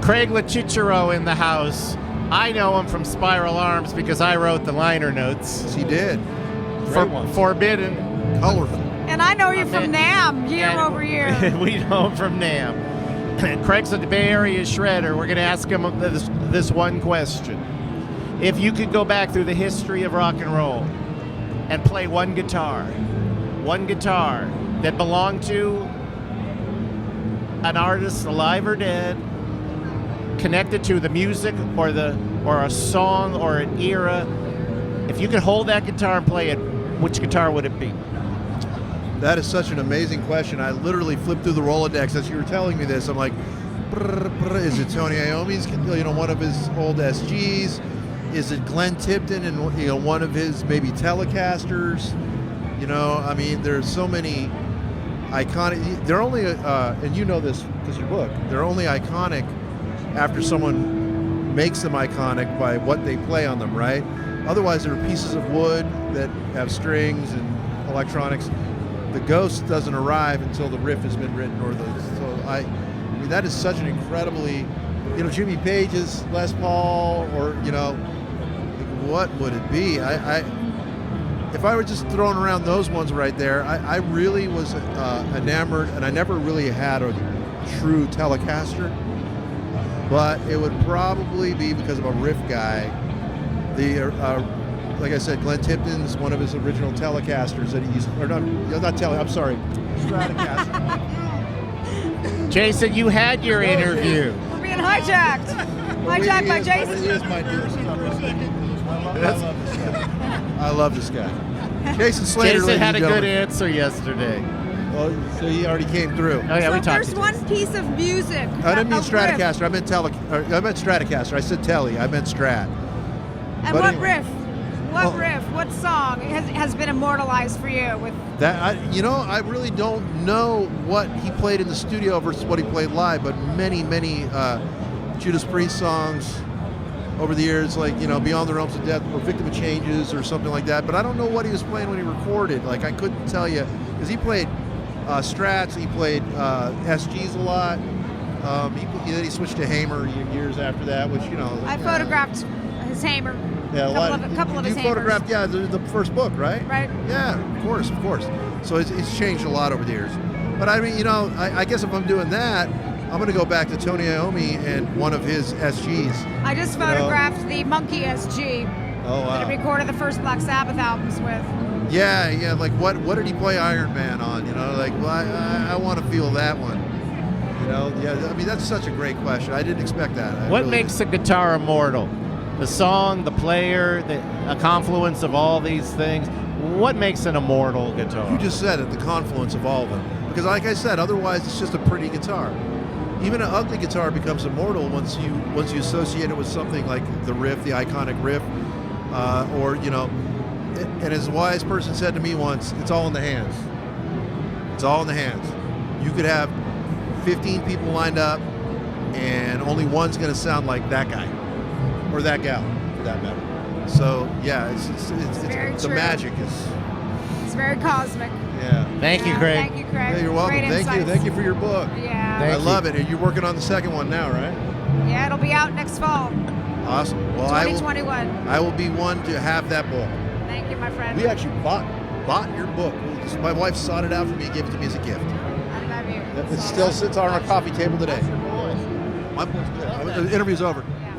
Craig Locicero in the house. I know him from Spiral Arms because I wrote the liner notes. Yes, he did. Forbidden. Colorful. And I know you from NAMM, year over year. We know him from NAMM. Craig's a Bay Area shredder. We're going to ask him this one question. If you could go back through the history of rock and roll and play one guitar that belonged to an artist, alive or dead, connected to the music or a song or an era, if you could hold that guitar and play it, which guitar would it be? That is such an amazing question. I literally flipped through the Rolodex as you were telling me this. I'm like, is it Tony Iommi's, one of his old SGs? Is it Glenn Tipton and one of his maybe Telecasters? I mean, there's so many iconic. They're only, and you know this because your book. They're only iconic after someone makes them iconic by what they play on them, right? Otherwise, they're pieces of wood that have strings and electronics. The ghost doesn't arrive until the riff has been written, I mean, that is such an incredibly, Jimmy Page's Les Paul, or what would it be? If I were just throwing around those ones right there, I really was enamored, and I never really had a true Telecaster, but it would probably be because of a riff guy. Like I said, Glenn Tipton's one of his original Telecasters that he used, or I'm sorry, Stratocaster. Jason, you had your interview. We're being hijacked. Hijacked by Jason. He is my dear son. I love this guy. Jason Slater. Jason had a good answer yesterday. Well, so he already came through. Oh yeah, so we talked. There's one piece of music. I didn't mean Stratocaster. I meant Stratocaster. I said Tele. I meant Strat. And but what anyway. riff? What song has been immortalized for you? With that, I really don't know what he played in the studio versus what he played live, but many Judas Priest songs over the years, like Beyond the Realms of Death or Victim of Changes or something like that. But I don't know what he was playing when he recorded. Like I couldn't tell you because he played Strats, he played SGs a lot. Then he switched to Hamer years after that, which I photographed his Hamer. Yeah, a couple of his You photographed, the first book, right? Right. Yeah, of course. So it's changed a lot over the years. But I mean, I guess if I'm doing that, I'm going to go back to Tony Iommi and one of his SGs. I just photographed the Monkey SG. Oh, wow. That he recorded the first Black Sabbath albums with. Yeah. Like what did he play Iron Man on? I want to feel that one. Yeah. I mean, that's such a great question. I didn't expect that. What makes a guitar immortal? The song, the player, a confluence of all these things. What makes an immortal guitar? You just said it, the confluence of all of them. Because like I said, otherwise it's just a pretty guitar. Even an ugly guitar becomes immortal once you associate it with something like the riff, the iconic riff, and as a wise person said to me once, it's all in the hands. It's all in the hands. You could have 15 people lined up and only one's going to sound like that guy. Or that gal, for that matter. So yeah, it's the magic is. It's very cosmic. Yeah. Thank you, Craig. Thank you, Craig. Yeah, you're welcome. Great Thank you for your book. Yeah. I love it. And you're working on the second one now, right? Yeah, it'll be out next fall. Awesome. Well, 2021. I will be one to have that book. Thank you, my friend. We actually bought your book. My wife sought it out for me and gave it to me as a gift. I love you. It still sits on our coffee table today. That's your voice. My voice good. The interview's over. Yeah.